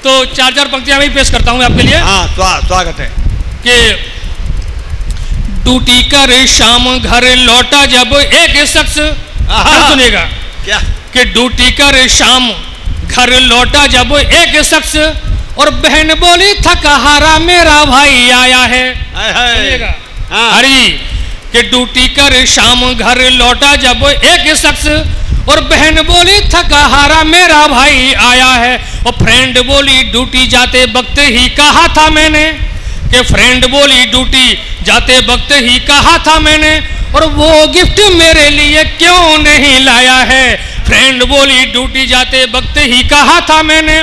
तो 4 पंक्तियां मैं पेश करता हूं आपके लिए। हाँ, स्वागत है। कि ड्यूटी कर शाम घर लौटा जब एक शख्स, सुनिएगा क्या? कि ड्यूटी कर शाम घर लौटा जब एक शख्स और बहन बोली थका हारा मेरा भाई आया है। सुनिएगा हरी कि ड्यूटी कर शाम घर लौटा जब एक शख्स और बहन बोली थका हारा मेरा भाई आया है। और फ्रेंड बोली ड्यूटी जाते वक्त ही कहा था मैंने, कि फ्रेंड बोली ड्यूटी जाते वक्त ही कहा था मैंने, और वो गिफ्ट मेरे लिए क्यों नहीं लाया है। फ्रेंड बोली ड्यूटी जाते वक्त ही कहा था मैंने,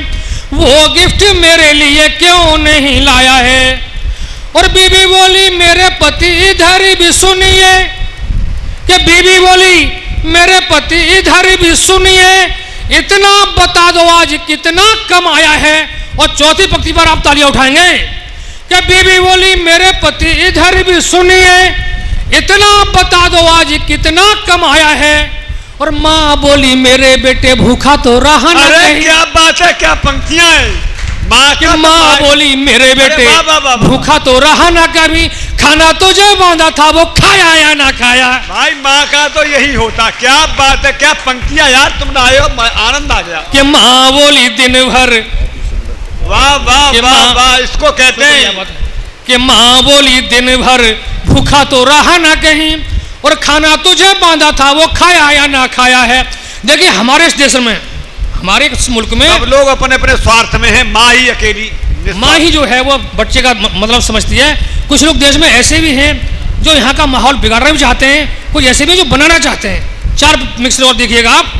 वो गिफ्ट मेरे लिए क्यों नहीं लाया है। और बीबी बोली मेरे पति इधर भी सुनिए, कि बीबी बोली मेरे पति इधर भी सुनिए, इतना बता दो आज कितना कमाया है। और चौथी पंक्ति पर आप तालियां उठाएंगे कि बीबी बोली मेरे पति इधर भी सुनिए, इतना बता दो आज कितना कमाया है। और माँ बोली मेरे बेटे भूखा तो रहा ना। अरे क्या बात है, क्या पंक्तियां हैं। माँ बोली मेरे बेटे भूखा तो रहा ना कभी, खाना तो जो बांधा था वो खाया या ना खाया। भाई माँ का तो यही होता। क्या बात है, क्या पंक्तियां यार, तुम आए हो, आनंद आ गया। कि माँ बोली दिन भर, वाह वाह वाह वाह, इसको कहते हैं कि माँ बोली दिन भर भूखा तो रहा ना कहीं, और खाना तुझे बांधा था वो खाया या ना खाया है। देखिए हमारे इस देश में, हमारे इस मुल्क में सब लोग अपने अपने स्वार्थ में हैं। माँ ही अकेली, माँ ही जो है वो बच्चे का मतलब समझती है। कुछ लोग देश में ऐसे भी हैं जो यहाँ का माहौल बिगाड़ना भी चाहते हैं, कुछ ऐसे भी जो बनाना चाहते हैं। 4 मिक्सर और देखिएगा आप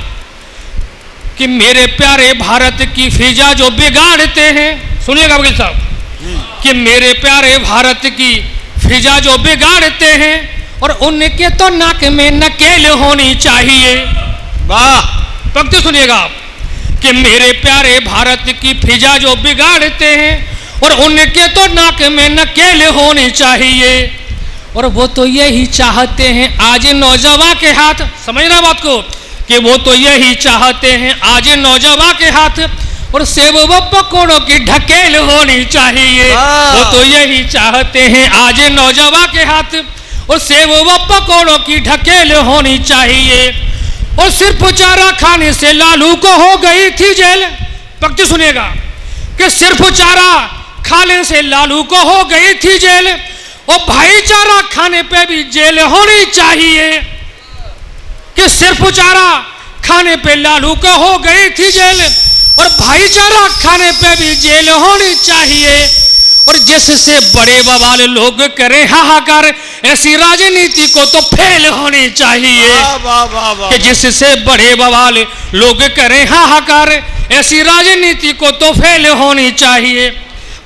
कि मेरे प्यारे भारत की फिजा जो बिगाड़ते हैं, सुनिएगा वकील साहब, कि मेरे प्यारे भारत की फिजा जो बिगाड़ते हैं, और उनके तो नाक में नकेल होनी चाहिए। वाह, पंक्ति सुनिएगा आप कि मेरे प्यारे भारत की फिजा जो बिगाड़ते हैं, और उनके तो नाक में नकेल होनी चाहिए। और वो तो यही चाहते हैं आज नौजवान के हाथ, समझना बात को, कि वो तो यही चाहते हैं आज नौजवान के हाथ, और सेब व पकौड़ों की ढकेल होनी चाहिए। वो तो यही चाहते हैं आज नौजवान के हाथ, और सेब व पकौड़ों की ढकेल होनी चाहिए। और सिर्फ चारा खाने से लालू को हो गई थी जेल। पंक्ति सुनिएगा कि सिर्फ चारा खाने से लालू को हो गई थी जेल, और भाईचारा खाने पे भी जेल होनी चाहिए। कि सिर्फ चारा खाने पे लालू को हो गई थी जेल, और भाईचारा खाने पे भी जेल होनी चाहिए। और जिससे बड़े बवाल लोग करें हाहाकार, ऐसी राजनीति को तो फेल होनी चाहिए। कि जिससे बड़े बवाल लोग करें हाहाकार, ऐसी राजनीति को तो फेल होनी चाहिए।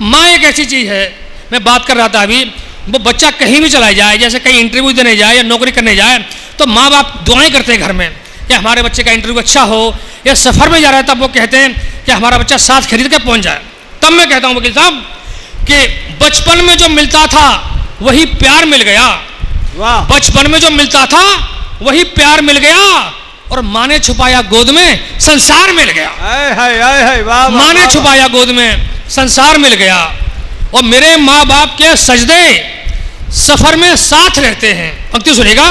माँ एक ऐसी चीज है, मैं बात कर रहा था अभी, वो बच्चा कहीं भी चला जाए, जैसे कहीं इंटरव्यू देने जाए या नौकरी करने जाए, तो माँ बाप दुआएं करते हैं घर में कि हमारे बच्चे का इंटरव्यू अच्छा हो, या सफर में जा रहा है तब वो कहते हैं कि हमारा बच्चा साथ खरीद के पहुंच जाए। तब मैं कहता हूँ वकील साहब कि बचपन में जो मिलता था वही प्यार मिल गया। बचपन में जो मिलता था वही प्यार मिल गया, और माँ ने छुपाया गोद में संसार मिल गया। माँ ने छुपाया गोद में संसार मिल गया। और मेरे माँ बाप के सजदे सफर में साथ रहते हैं। पंक्ति सुनिएगा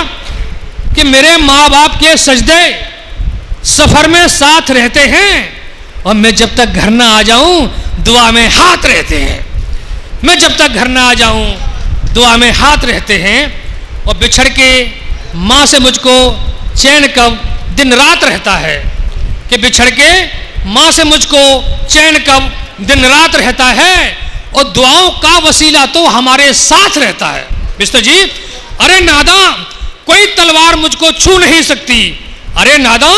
कि मेरे माँ बाप के सजदे सफर में साथ रहते हैं, और मैं जब तक घर ना आ जाऊं दुआ में हाथ रहते हैं। मैं जब तक घर ना आ जाऊं दुआ में हाथ रहते हैं। और बिछड़ के माँ से मुझको चैन कब दिन रात रहता है, कि बिछड़ के माँ से मुझको चैन कब दिन रात रहता है, और दुआओं का वसीला तो हमारे साथ रहता है। मिस्टर जी, अरे नादा कोई तलवार मुझको छू नहीं सकती, अरे नादा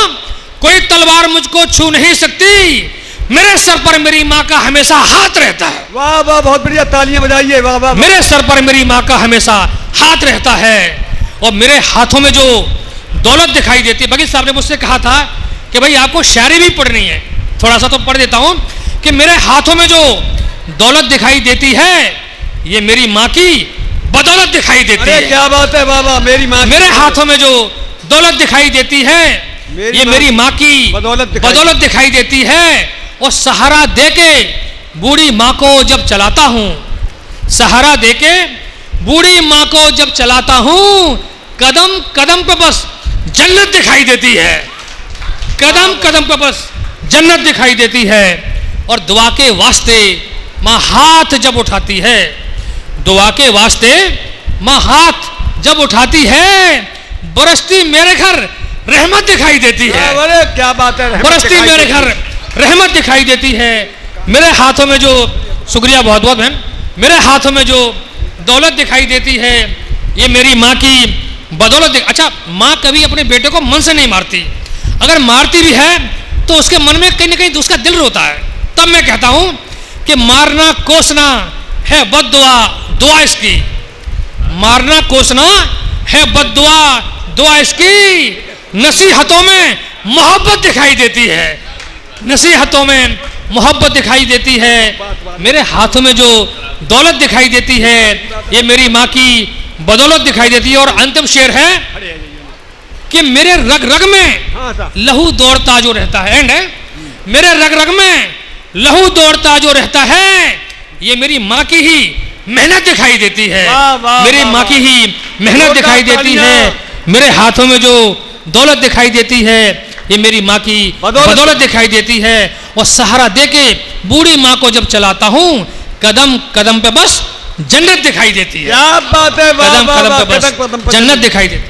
कोई तलवार मुझको छू नहीं सकती, मेरे सर पर मेरी माँ का हमेशा हाथ रहता है। वाह वाह, बहुत बढ़िया, तालियां बजाइए। वाह वाह, मेरे सर पर मेरी माँ का हमेशा हाथ रहता है। और मेरे हाथों में जो दौलत दिखाई देती है, बगीर साहब ने मुझसे कहा था कि भाई आपको शायरी भी पढ़नी है, थोड़ा सा तो पढ़ देता हूँ, कि मेरे हाथों में जो दौलत दिखाई देती है ये मेरी माँ की बदौलत दिखाई देती है। क्या बात है बाबा, मेरी माँ, मेरे हाथों में जो दौलत दिखाई देती है ये मेरी माँ की बदौलत दिखाई देती है। और सहारा देके बूढ़ी माँ को जब चलाता हूँ, सहारा देके बूढ़ी माँ को जब चलाता हूँ, कदम कदम पे बस जन्नत दिखाई देती है, कदम कदम पे बस जन्नत दिखाई देती है। और दुआ के वास्ते माँ हाथ जब उठाती है, दुआ के वास्ते माँ हाथ जब उठाती है, बरसती मेरे घर रहमत दिखाई देती है। अरे क्या बात है, बरसती मेरे घर रहमत दिखाई देती है। मेरे हाथों में जो, शुक्रिया बहुत बहुत बहन, मेरे हाथों में जो दौलत दिखाई देती है, ये मेरी माँ की बदौलत। अच्छा, माँ कभी अपने बेटे को मन से नहीं मारती, अगर मारती भी है तो उसके मन में कहीं ना कहीं उसका दिल रोता है। तब मैं कहता हूँ कि मारना कोसना है बद्दुआ, दुआ इसकी। मारना कोसना है बद्दुआ, दुआ इसकी। नसीहतों में मोहब्बत दिखाई देती है, नसीहतों में मोहब्बत दिखाई देती है। मेरे हाथों में जो दौलत दिखाई देती है, ये मेरी माँ की बदौलत दिखाई देती है। और अंतिम शेर है कि मेरे रग रग में लहू दौड़ता जो रहता है, एंड है, मेरे रग रग में लहू दौड़ता जो रहता है, ये मेरी माँ की ही मेहनत दिखाई देती है। मेरी माँ की ही मेहनत दिखाई देती है। मेरे हाथों में जो दौलत दिखाई देती है, ये मेरी माँ की बदौलत दिखाई देती है। और सहारा देके बूढ़ी माँ को जब चलाता हूँ, कदम कदम पे बस जन्नत दिखाई देती है। क्या बात है, कदम कदम पे बस जन्नत दिखाई देती है।